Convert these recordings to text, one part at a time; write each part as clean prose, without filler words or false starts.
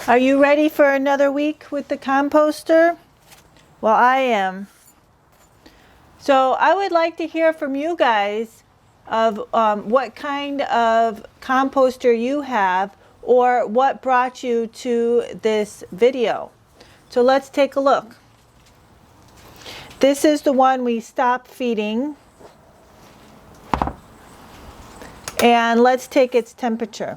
Are you ready for another week with the composter? Well, I am. So I would like to hear from you guys of what kind of composter you have or what brought you to this video. So let's take a look. This is the one we stopped feeding. And let's take its temperature.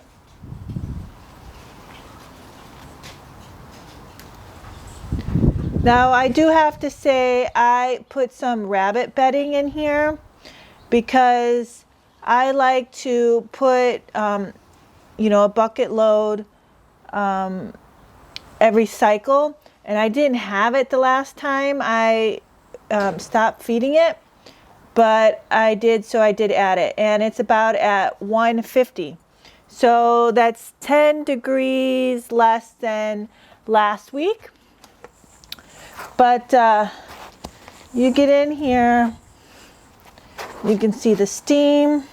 Now I do have to say I put some rabbit bedding in here because I like to put a bucket load every cycle, and I didn't have it the last time I stopped feeding it, but I did add it, and it's about at 150. So that's 10 degrees less than last week. But you get in here, you can see the steam,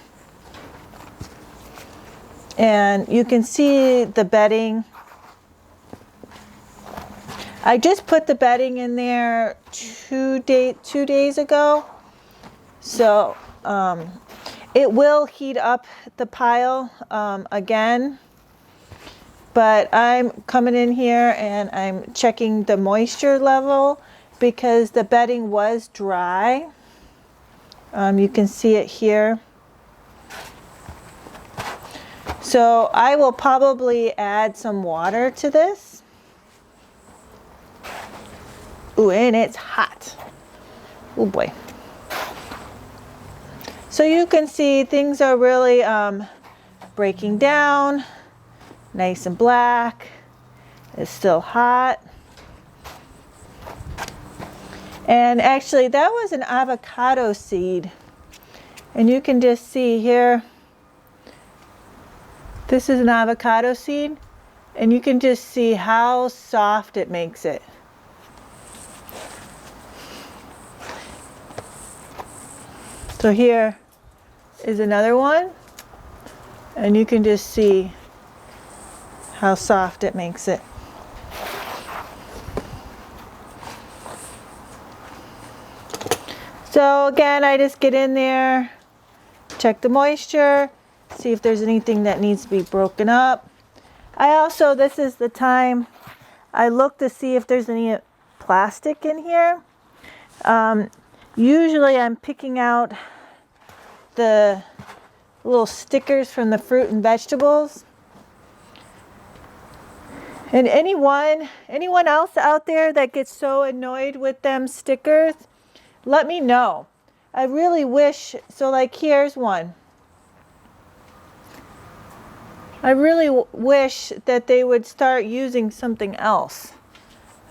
and you can see the bedding. I just put the bedding in there two days ago, so it will heat up the pile again. But I'm coming in here and I'm checking the moisture level because the bedding was dry. You can see it here. So I will probably add some water to this. Ooh, and it's hot. Oh boy. So you can see things are really breaking down. Nice and black. It's still hot. And actually that was an avocado seed. And you can just see here, this is an avocado seed, and you can just see how soft it makes it. So here is another one, and you can just see how soft it makes it. So again, I just get in there, check the moisture, see if there's anything that needs to be broken up. This is the time I look to see if there's any plastic in here. Usually I'm picking out the little stickers from the fruit and vegetables. And anyone else out there that gets so annoyed with them stickers, let me know. I really wish, so like here's one. I really wish that they would start using something else.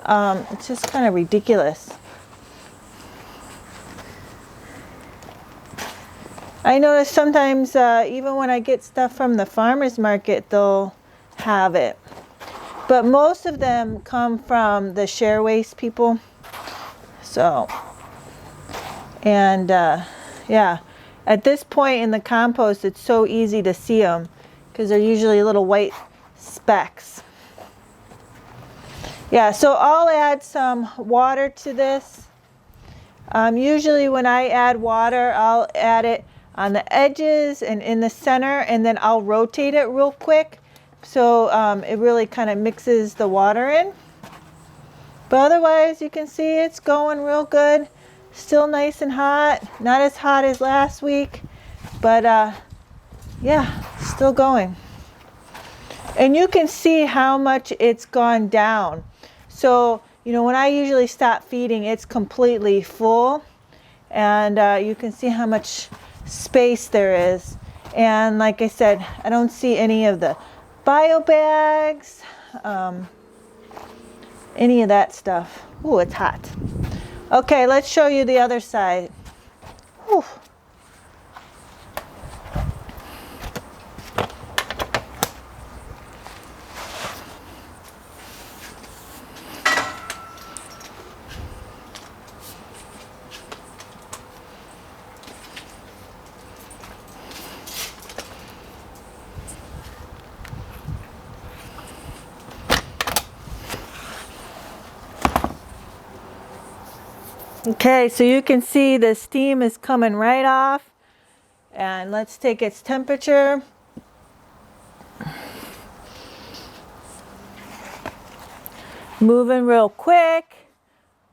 It's just kind of ridiculous. I notice sometimes even when I get stuff from the farmer's market, they'll have it. But most of them come from the share waste people. So, and yeah, at this point in the compost, it's so easy to see them because they're usually little white specks. Yeah, so I'll add some water to this. Usually when I add water, I'll add it on the edges and in the center, and then I'll rotate it real quick. So it really kind of mixes the water in. But otherwise, you can see it's going real good. Still nice and hot. Not as hot as last week, but yeah, still going. And you can see how much it's gone down. So, when I usually stop feeding, it's completely full. And you can see how much space there is. And like I said, I don't see any of the bio bags, any of that stuff. Ooh, it's hot. Okay, let's show you the other side. Whew. Okay, so you can see the steam is coming right off. And let's take its temperature. Moving real quick.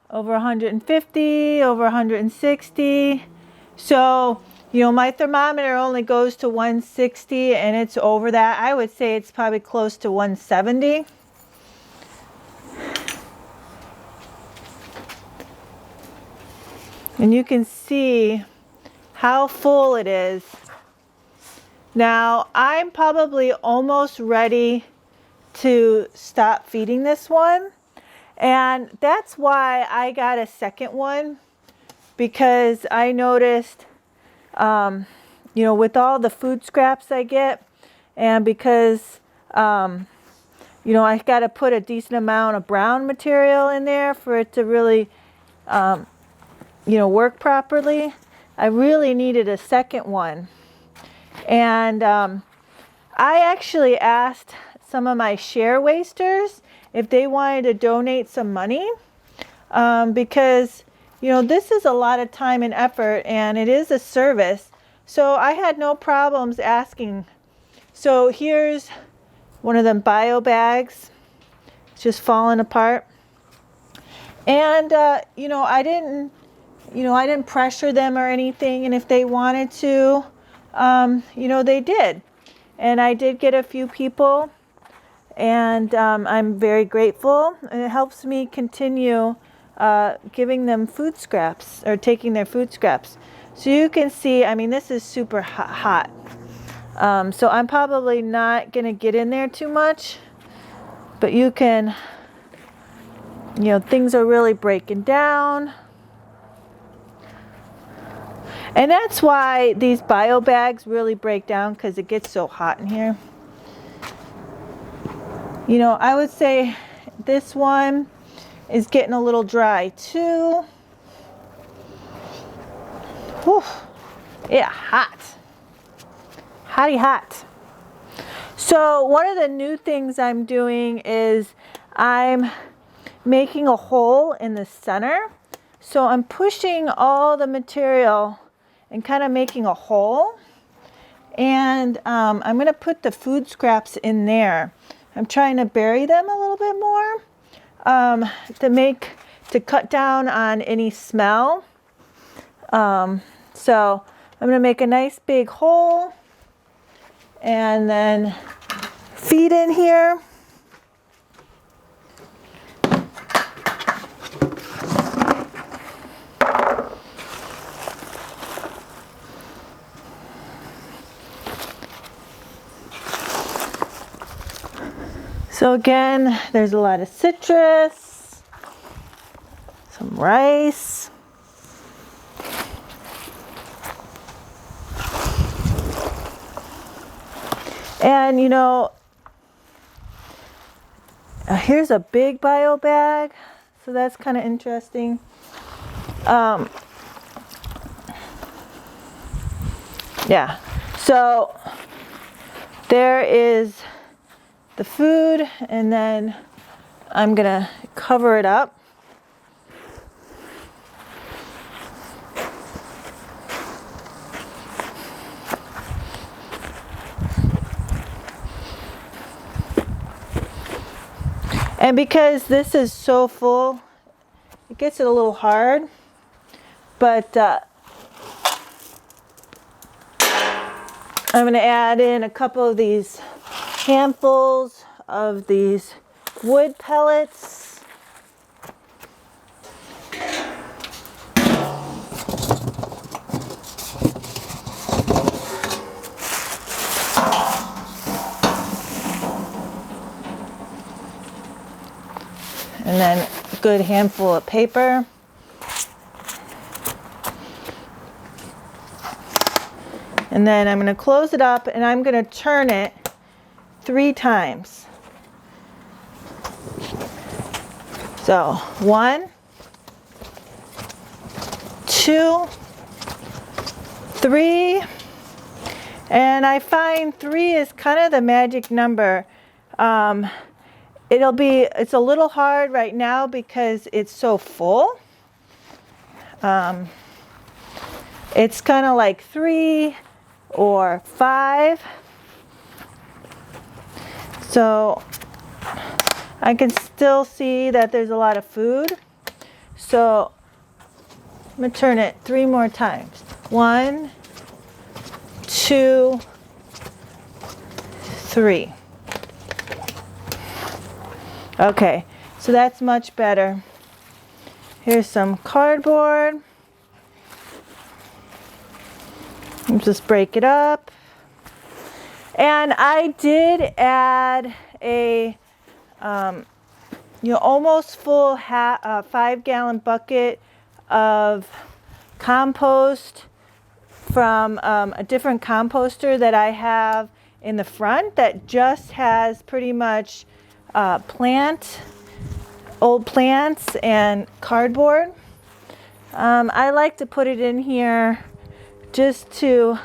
Over 150, over 160. So, you know, my thermometer only goes to 160 and it's over that. I would say it's probably close to 170. And you can see how full it is. Now, I'm probably almost ready to stop feeding this one. And that's why I got a second one, because I noticed, you know, with all the food scraps I get, and because, you know, I got to put a decent amount of brown material in there for it to really, you know, work properly. I really needed a second one. And I actually asked some of my share wasters if they wanted to donate some money, because, you know, this is a lot of time and effort and it is a service. So I had no problems asking. So here's one of them bio bags. It's just falling apart. And, you know, I didn't pressure them or anything. And if they wanted to, you know, they did. And I did get a few people, and I'm very grateful. And it helps me continue giving them food scraps, or taking their food scraps. So you can see, I mean, this is super hot. So I'm probably not going to get in there too much. But you can, you know, things are really breaking down. And that's why these bio bags really break down, because it gets so hot in here. You know, I would say this one is getting a little dry too. Whew. Yeah, hot. Hotty hot. So one of the new things I'm doing is I'm making a hole in the center. So I'm pushing all the material and kind of making a hole. And I'm going to put the food scraps in there. I'm trying to bury them a little bit more to cut down on any smell. So I'm going to make a nice big hole and then feed in here. So again, there's a lot of citrus, some rice, and you know, here's a big bio bag, so that's kind of interesting. Yeah, so there is the food, and then I'm gonna cover it up. And because this is so full, it gets it a little hard, but I'm gonna add in a couple of these handfuls of these wood pellets. And then a good handful of paper. And then I'm going to close it up and I'm going to turn it 3 times. So 1, 2, 3, and I find 3 is kind of the magic number. It's a little hard right now because it's so full. It's kind of like 3 or 5. So I can still see that there's a lot of food. So I'm going to turn it 3 more times. 1, 2, 3. Okay, so that's much better. Here's some cardboard. Just break it up. And I did add a almost full 5-gallon bucket of compost from a different composter that I have in the front that just has pretty much old plants and cardboard. I like to put it in here just to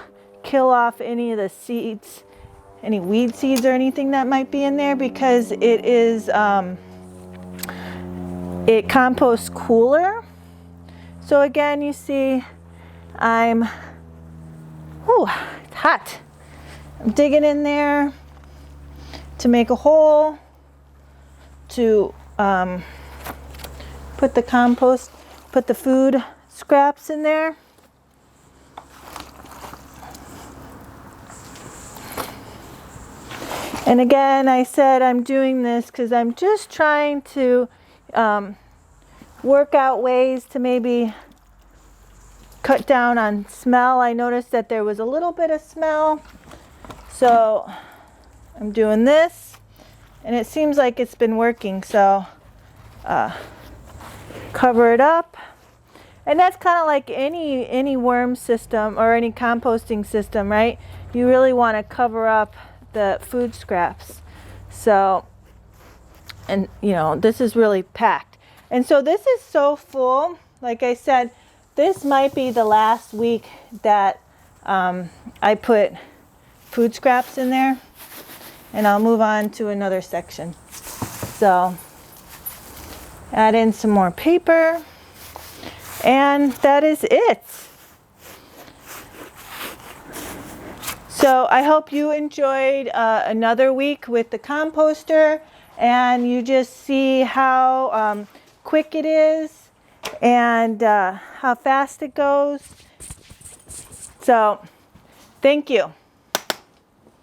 kill off any of the seeds, any weed seeds or anything that might be in there, because it composts cooler. So again, you see it's hot. I'm digging in there to make a hole to put the food scraps in there. And again, I said I'm doing this because I'm just trying to work out ways to maybe cut down on smell. I noticed that there was a little bit of smell. So I'm doing this, and it seems like it's been working. So cover it up. And that's kind of like any worm system or any composting system, right? You really want to cover up the food scraps. So, and this is really packed. And so this is so full. Like I said, this might be the last week that I put food scraps in there, and I'll move on to another section. So add in some more paper, and that is it. So I hope you enjoyed another week with the composter, and you just see how quick it is and how fast it goes. So thank you.